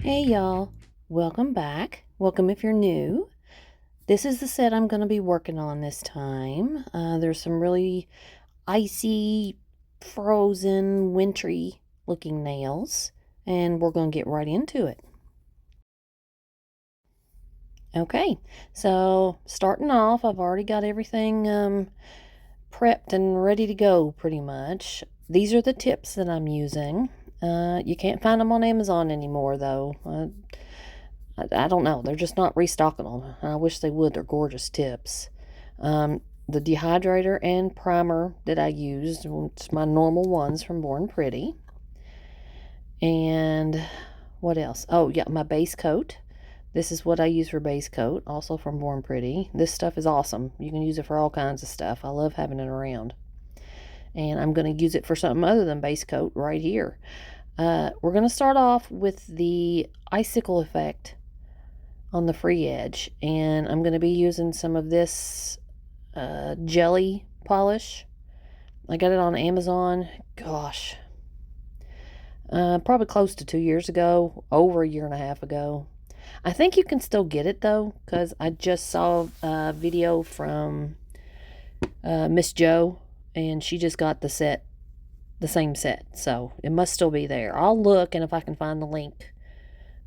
Hey y'all, welcome back. Welcome if you're new. This is the set I'm going to be working on this time. There's some really icy, frozen, wintry looking nails, and we're going to get right into it. Okay, so starting off, I've already got everything prepped and ready to go pretty much. These are the tips that I'm using. You can't find them on Amazon anymore though. I don't know. They're just not restocking them. I wish they would. They're gorgeous tips. The dehydrator and primer that I used, it's my normal ones from Born Pretty. And what else? Oh, yeah, my base coat. This is what I use for base coat, also from Born Pretty. This stuff is awesome. You can use it for all kinds of stuff. I love having it around. And I'm going to use it for something other than base coat right here. We're going to start off with the icicle effect on the free edge, and I'm going to be using some of this jelly polish. I got it on Amazon, gosh, probably close to 2 years ago, over a year and a half ago. I think you can still get it though, because I just saw a video from Miss Jo, and she just got the same set, so it must still be there. I'll look, and if I can find the link,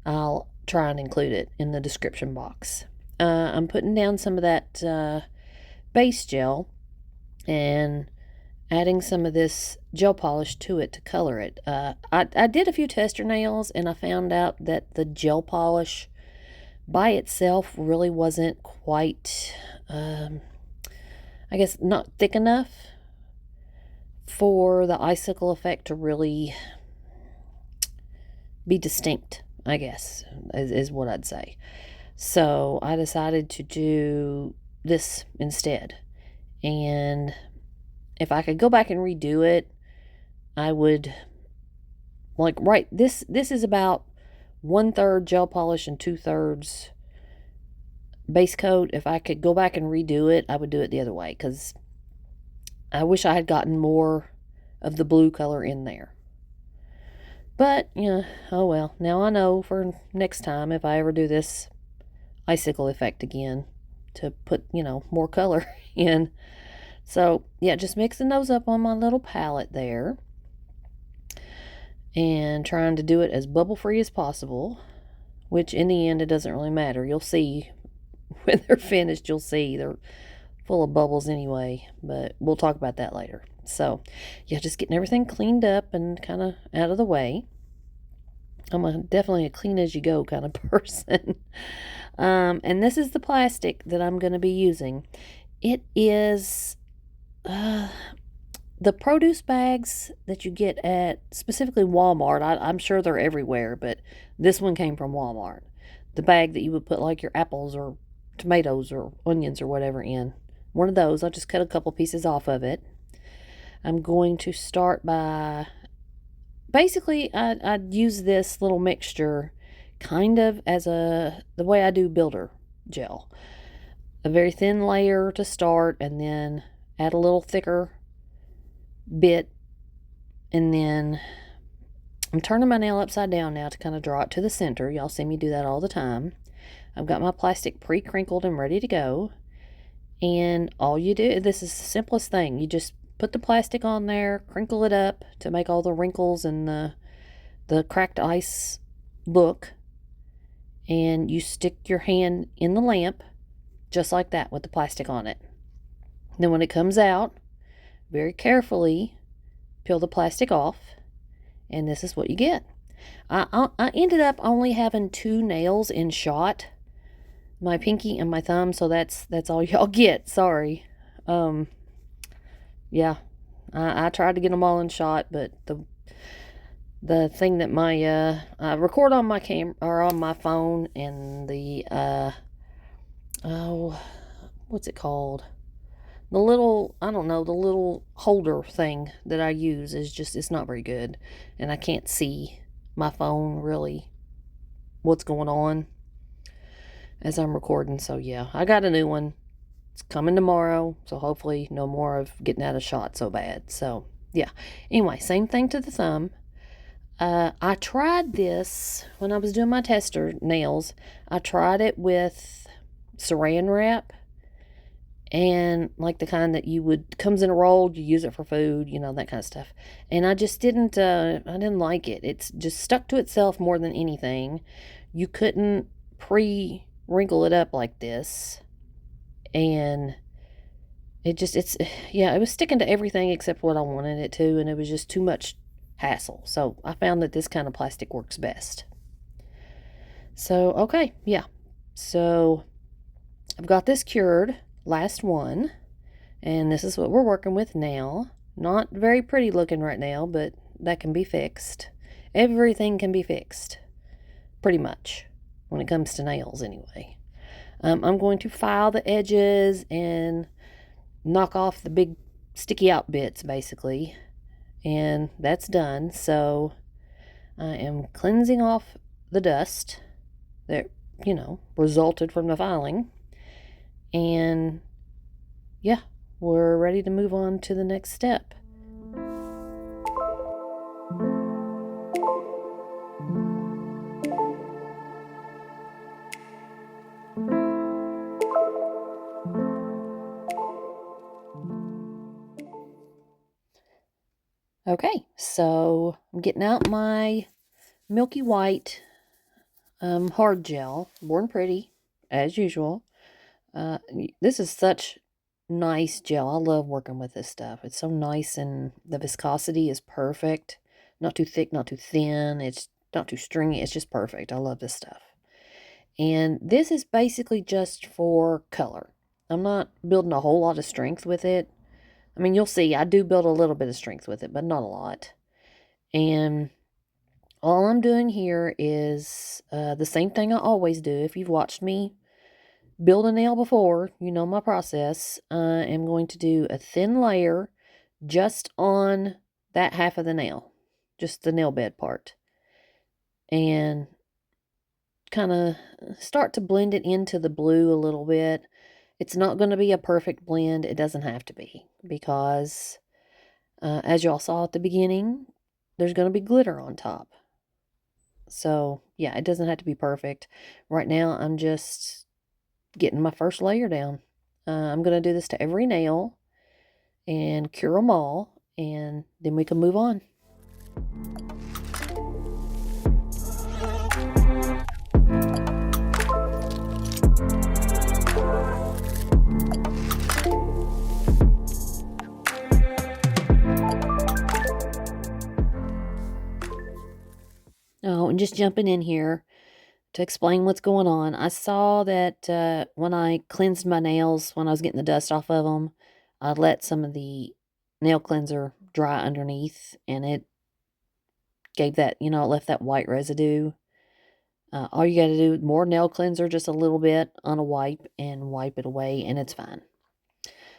I'll try and include it in the description box. I'm putting down some of that base gel and adding some of this gel polish to it to color it. I did a few tester nails, and I found out that the gel polish by itself really wasn't quite, I guess, not thick enough for the icicle effect to really be distinct, I guess, is what I'd say. So I decided to do this instead. And if I could go back and redo it, I would, like, right, this is about 1/3 gel polish and 2/3 base coat. If I could go back and redo it, I would do it the other way, because I wish I had gotten more of the blue color in there. But, yeah, oh well. Now I know for next time, if I ever do this icicle effect again, to put, more color in. So, yeah, just mixing those up on my little palette there. And trying to do it as bubble-free as possible. Which, in the end, it doesn't really matter. You'll see, when they're finished, you'll see they're full of bubbles anyway. But we'll talk about that later. So, yeah, just getting everything cleaned up and kind of out of the way. I'm definitely a clean as you go kind of person. And this is the plastic that I'm going to be using. It is the produce bags that you get at specifically Walmart. I'm sure they're everywhere, but this one came from Walmart. The bag that you would put like your apples or tomatoes or onions or whatever in. One of those. I'll just cut a couple pieces off of it. I'm going to start by, basically, I'd use this little mixture kind of as the way I do builder gel. A very thin layer to start, and then add a little thicker bit, and then I'm turning my nail upside down now to kind of draw it to the center. Y'all see me do that all the time. I've got my plastic pre-crinkled and ready to go. And all you do, this is the simplest thing. You just put the plastic on there, crinkle it up to make all the wrinkles and the cracked ice look. And you stick your hand in the lamp just like that with the plastic on it. Then when it comes out, very carefully peel the plastic off, and this is what you get. I ended up only having 2 nails in shot, my pinky and my thumb, so that's all y'all get. Sorry. Yeah, I tried to get them all in shot, but the thing that I record on my camera or on my phone, and the what's it called? The little, I don't know, the little holder thing that I use is just, it's not very good. And I can't see my phone really what's going on as I'm recording. So yeah, I got a new one. It's coming tomorrow. So hopefully no more of getting out of shot so bad. So yeah. Anyway, same thing to the thumb. I tried this when I was doing my tester nails. I tried it with saran wrap, and like the kind that you would comes in a roll, you use it for food, that kind of stuff. And I just didn't like it. It's just stuck to itself more than anything. You couldn't pre wrinkle it up like this, and it's yeah, it was sticking to everything except what I wanted it to, and it was just too much hassle. So I found that this kind of plastic works best. So okay, yeah. So I've got this cured, last one, and this is what we're working with now. Not very pretty looking right now, but that can be fixed. Everything can be fixed, pretty much, when it comes to nails anyway. I'm going to file the edges and knock off the big sticky out bits, basically, and that's done. So I am cleansing off the dust that resulted from the filing, and yeah, we're ready to move on to the next step. Okay, so I'm getting out my Milky White hard gel, Born Pretty, as usual. This is such nice gel. I love working with this stuff. It's so nice, and the viscosity is perfect. Not too thick, not too thin. It's not too stringy. It's just perfect. I love this stuff. And this is basically just for color. I'm not building a whole lot of strength with it. I mean, you'll see, I do build a little bit of strength with it, but not a lot. And all I'm doing here is the same thing I always do. If you've watched me build a nail before, you know my process. I am going to do a thin layer just on that half of the nail, just the nail bed part, and kind of start to blend it into the blue a little bit. It's not going to be a perfect blend. It doesn't have to be, because as y'all saw at the beginning, there's going to be glitter on top. So yeah, it doesn't have to be perfect. Right now, I'm just getting my first layer down. I'm going to do this to every nail and cure them all, and then we can move on. Oh, and just jumping in here to explain what's going on. I saw that when I cleansed my nails, when I was getting the dust off of them, I let some of the nail cleanser dry underneath, and it gave that, it left that white residue. All you got to do, more nail cleanser, just a little bit on a wipe, and wipe it away, and it's fine.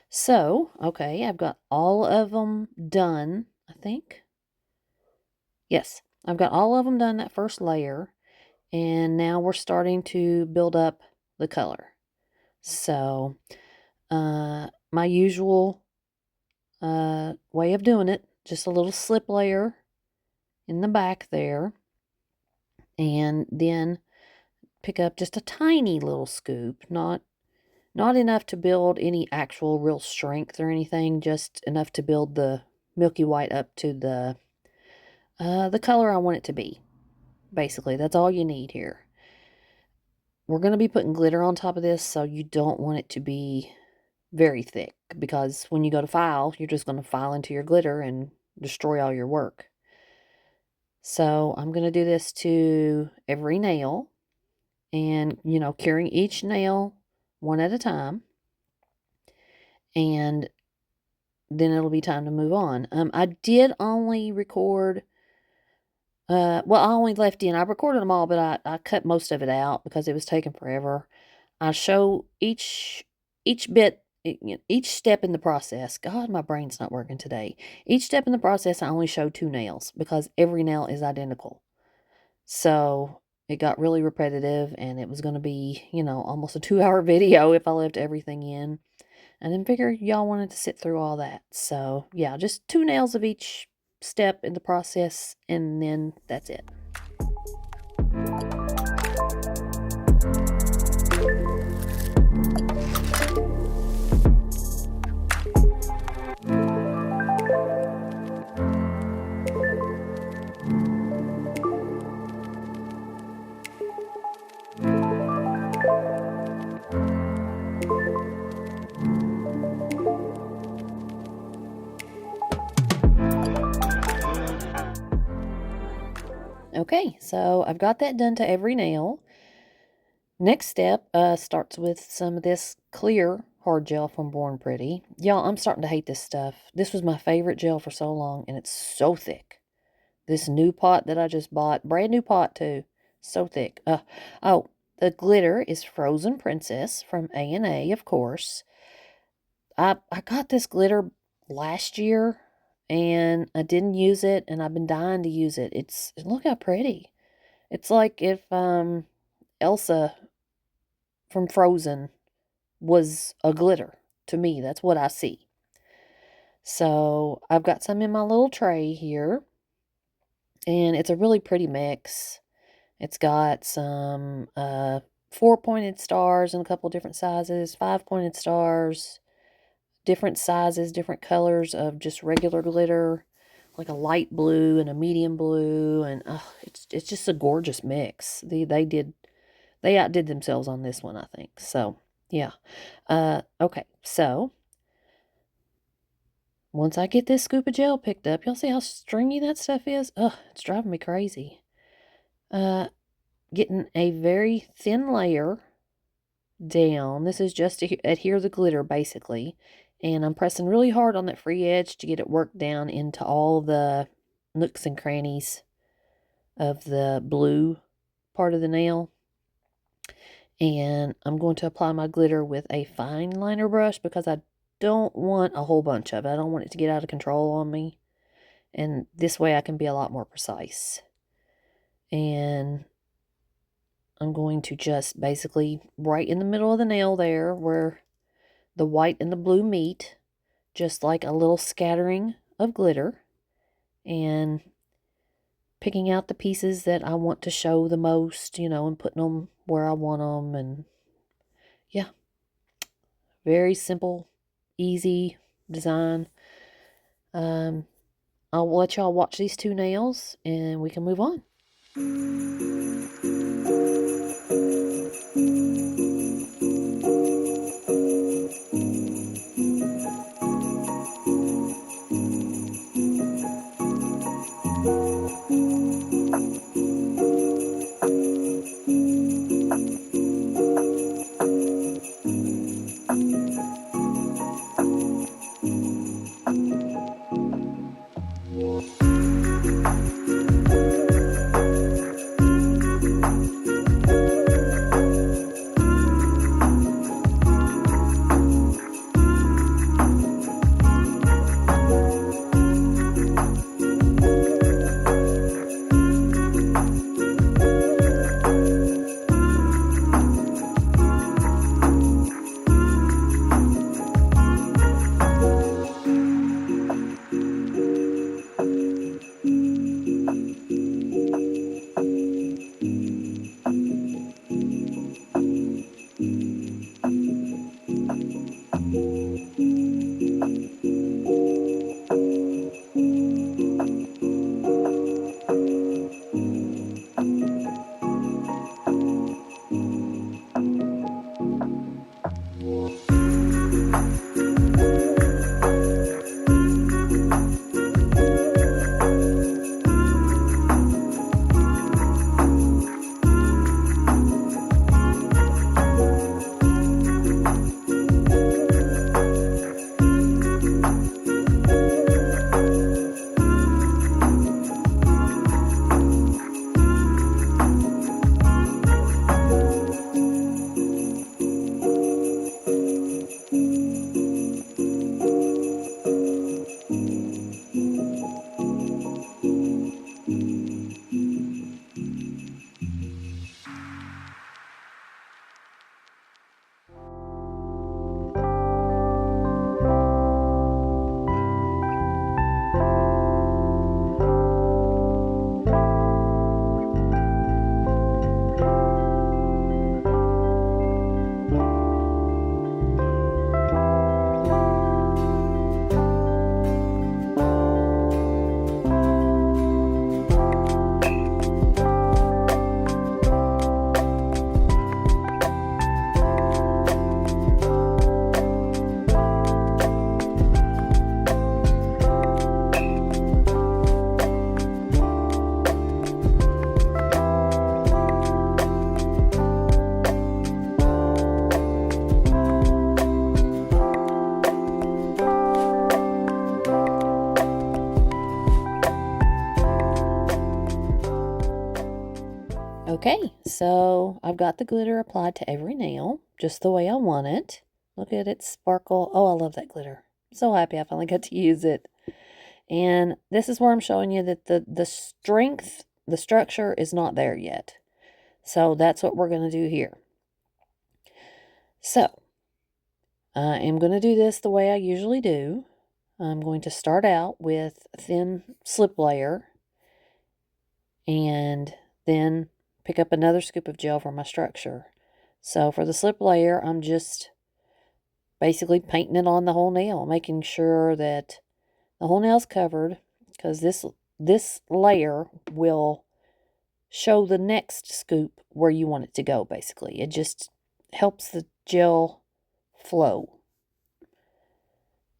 So, okay, I've got all of them done, I think. Yes, I've got all of them done, that first layer. And now we're starting to build up the color. So, my usual way of doing it, just a little slip layer in the back there. And then pick up just a tiny little scoop, not enough to build any actual real strength or anything, just enough to build the Milky White up to the color I want it to be. Basically, that's all you need here. We're going to be putting glitter on top of this, so you don't want it to be very thick, because when you go to file, you're just going to file into your glitter and destroy all your work. So I'm going to do this to every nail, and, curing each nail one at a time, and then it'll be time to move on. I did only record, I only left in, I recorded them all, but I cut most of it out because it was taking forever. I show each bit, each step in the process. God, my brain's not working today. Each step in the process, I only show 2 nails because every nail is identical. So it got really repetitive, and it was going to be, almost a 2-hour video if I left everything in. I didn't figure y'all wanted to sit through all that. So yeah, just 2 nails of each step in the process, and then that's it. Okay, so I've got that done to every nail. Next step starts with some of this clear hard gel from Born Pretty. Y'all, I'm starting to hate this stuff. This was my favorite gel for so long, and it's so thick. This new pot that I just bought, brand new pot too, so thick. Oh, the glitter is Frozen Princess from A&A, of course. I got this glitter last year, and I didn't use it, and I've been dying to use it. Look how pretty. It's like if Elsa from Frozen was a glitter. To me, that's what I see. So I've got some in my little tray here, and it's a really pretty mix. It's got some 4-pointed stars in a couple different sizes, 5-pointed stars, different sizes, different colors of just regular glitter, like a light blue and a medium blue, and it's just a gorgeous mix. They outdid themselves on this one, I think. So yeah. Okay, so once I get this scoop of gel picked up, y'all see how stringy that stuff is? It's driving me crazy. Getting a very thin layer down. This is just to adhere the glitter, basically. And I'm pressing really hard on that free edge to get it worked down into all the nooks and crannies of the blue part of the nail. And I'm going to apply my glitter with a fine liner brush because I don't want a whole bunch of it. I don't want it to get out of control on me. And this way I can be a lot more precise. And I'm going to just basically right in the middle of the nail there where the white and the blue meet, just like a little scattering of glitter, and picking out the pieces that I want to show the most, and putting them where I want them. And yeah, very simple, easy design. I'll let y'all watch these 2 nails and we can move on. Okay, so I've got the glitter applied to every nail, just the way I want it. Look at it sparkle. Oh, I love that glitter. I'm so happy I finally got to use it. And this is where I'm showing you that the strength, the structure is not there yet. So that's what we're going to do here. So I am going to do this the way I usually do. I'm going to start out with a thin slip layer and then pick up another scoop of gel for my structure. So for the slip layer, I'm just basically painting it on the whole nail, making sure that the whole nail's covered, because this layer will show the next scoop where you want it to go, basically. It just helps the gel flow.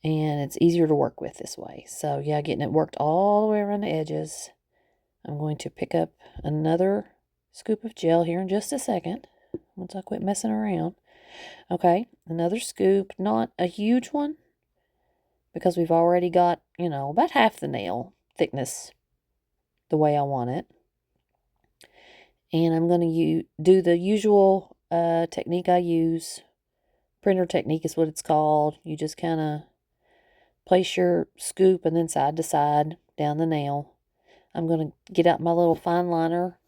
And it's easier to work with this way. So yeah, getting it worked all the way around the edges. I'm going to pick up another scoop of gel here in just a second, once I quit messing around. Okay, another scoop, not a huge one, because we've already got, about half the nail thickness the way I want it. And I'm going to do the usual technique I use. Printer technique is what it's called. You just kind of place your scoop and then side to side down the nail. I'm going to get out my little fine liner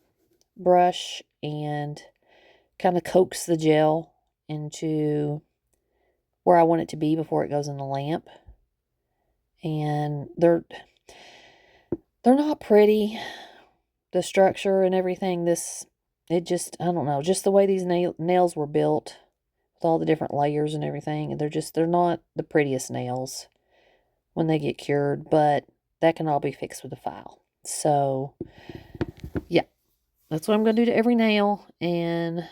brush and kind of coax the gel into where I want it to be before it goes in the lamp. And they're not pretty, the structure and everything. I don't know, just the way these nails were built with all the different layers and everything. They're not the prettiest nails when they get cured, but that can all be fixed with a file. So yeah, that's what I'm going to do to every nail. And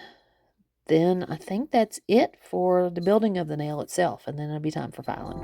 then I think that's it for the building of the nail itself. And then it'll be time for filing.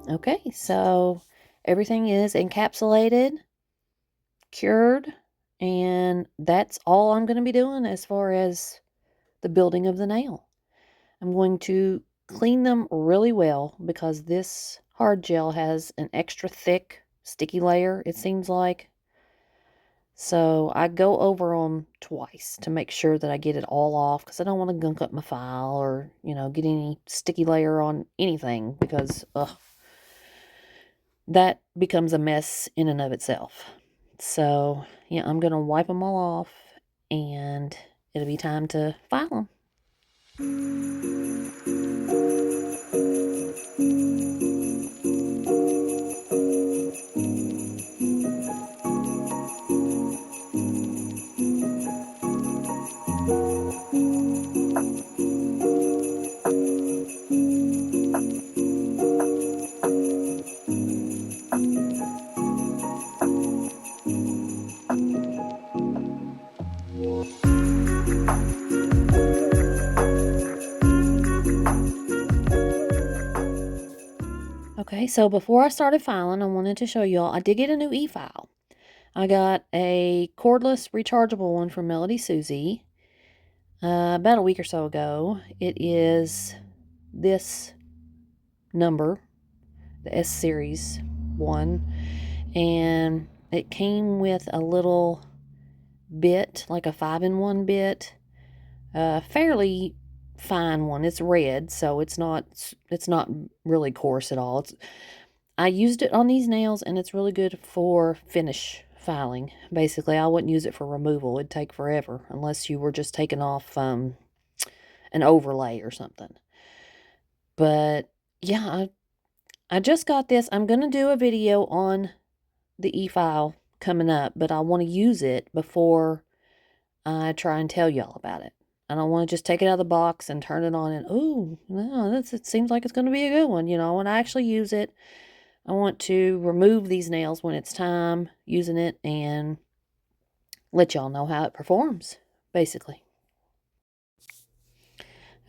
Okay, so everything is encapsulated, cured, and that's all I'm going to be doing as far as the building of the nail. I'm going to clean them really well because this hard gel has an extra thick, sticky layer, it seems like. So I go over them twice to make sure that I get it all off, because I don't want to gunk up my file or, get any sticky layer on anything, because, that becomes a mess in and of itself. So, yeah, I'm going to wipe them all off, and it'll be time to file them. Okay, so before I started filing, I wanted to show y'all, I did get a new e-file. I got a cordless rechargeable one from Melody Susie about a week or so ago. It is this number, the S series one, and it came with a little bit, like a 5-in-1 bit, fairly fine one. It's red, so it's not really coarse at all. I used it on these nails, and it's really good for finish filing. Basically, I wouldn't use it for removal. It'd take forever unless you were just taking off an overlay or something. But yeah, I just got this. I'm going to do a video on the e-file coming up, but I want to use it before I try and tell y'all about it. I don't want to just take it out of the box and turn it on and, oh, no, it seems like it's going to be a good one. You know, when I actually use it, I want to remove these nails when it's time using it and let y'all know how it performs, basically.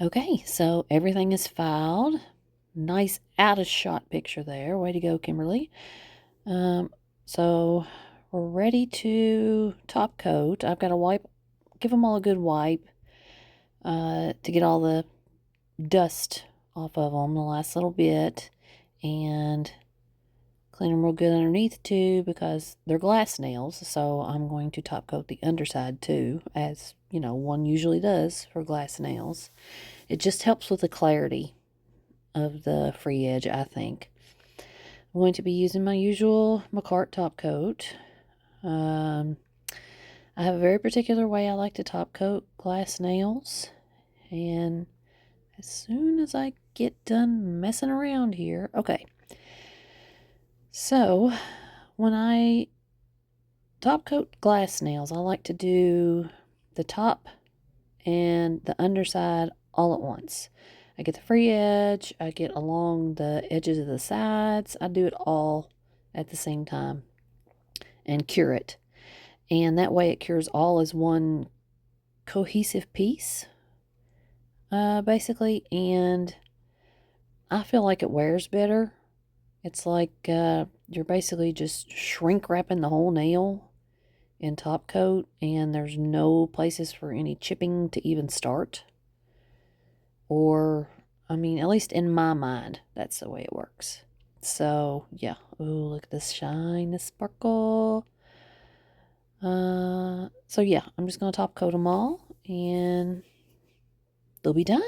Okay, so everything is filed. Nice out-of-shot picture there. Way to go, Kimberly. So we're ready to top coat. I've got to wipe, give them all a good wipe to get all the dust off of them, the last little bit, and clean them real good underneath too, because they're glass nails. So I'm going to top coat the underside too, as you know, one usually does for glass nails. It just helps with the clarity of the free edge, I think. I'm going to be using my usual McCart top coat. I have a very particular way I like to top coat glass nails, and as soon as I get done messing around here, okay. So when I top coat glass nails, I like to do the top and the underside all at once. I get the free edge, I get along the edges of the sides, I do it all at the same time and cure it. And that way it cures all as one cohesive piece, basically, and I feel like it wears better. It's like you're basically just shrink wrapping the whole nail in top coat, and there's no places for any chipping to even start. Or, I mean, at least in my mind, that's the way it works. So, yeah. Oh, look at this shine, this sparkle. So yeah, I'm just going to top coat them all, and they'll be done.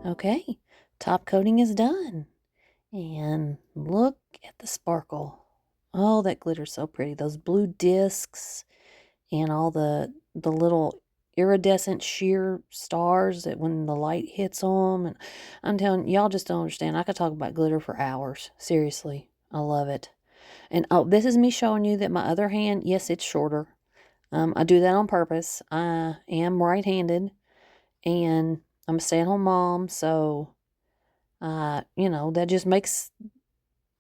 Okay, top coating is done. And look at the sparkle. Oh, that glitter's so pretty. Those blue discs and all the little iridescent sheer stars that when the light hits them. And I'm telling y'all, just don't understand. I could talk about glitter for hours. Seriously. I love it. And oh, this is me showing you that my other hand, yes, it's shorter. I do that on purpose. I am right-handed, and I'm a stay-at-home mom, so that just makes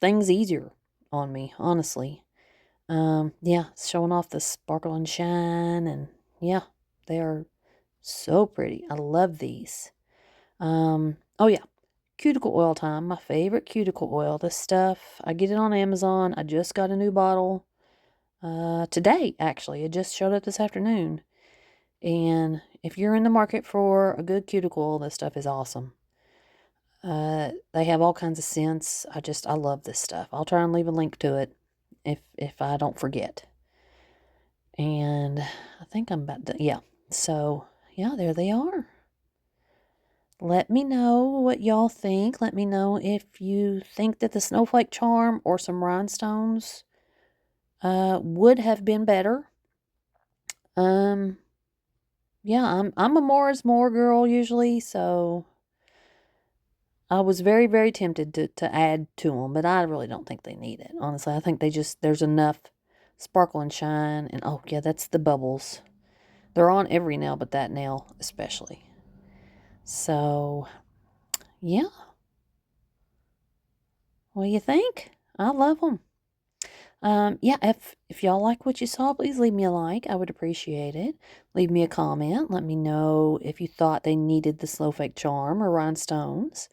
things easier on me, honestly. Yeah, showing off the sparkle and shine, and yeah, they are so pretty. I love these. Oh yeah, cuticle oil time. My favorite cuticle oil. This stuff, I get it on Amazon. I just got a new bottle today, actually. It just showed up this afternoon. And if you're in the market for a good cuticle oil, this stuff is awesome. They have all kinds of scents. I love this stuff. I'll try and leave a link to it if I don't forget. And I think I'm about to, yeah. So, yeah, there they are. Let me know what y'all think. Let me know if you think that the snowflake charm or some rhinestones would have been better. Yeah, I'm a more is more girl usually, so I was very, very tempted to add to them, but I really don't think they need it. Honestly, I think there's enough sparkle and shine. And oh, yeah, that's the bubbles. They're on every nail but that nail especially. So, yeah. What do you think? I love them. Yeah, if y'all like what you saw, please leave me a like. I would appreciate it. Leave me a comment. Let me know if you thought they needed the snowflake charm or rhinestones.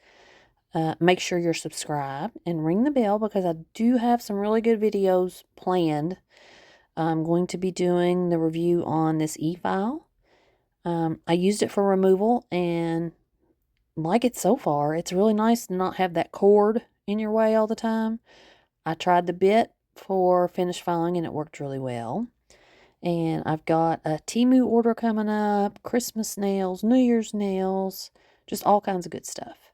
Make sure you're subscribed and ring the bell because I do have some really good videos planned. I'm going to be doing the review on this e-file. I used it for removal and like it so far. It's really nice to not have that cord in your way all the time. I tried the bit for finish filing and it worked really well. And I've got a Temu order coming up, Christmas nails, New Year's nails, just all kinds of good stuff.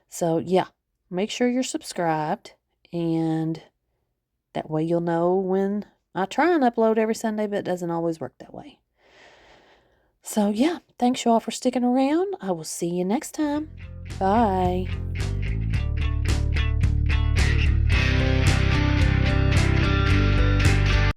So, yeah, make sure you're subscribed, and that way you'll know when I try and upload every Sunday, but it doesn't always work that way. So, yeah, thanks y'all for sticking around. I will see you next time. Bye.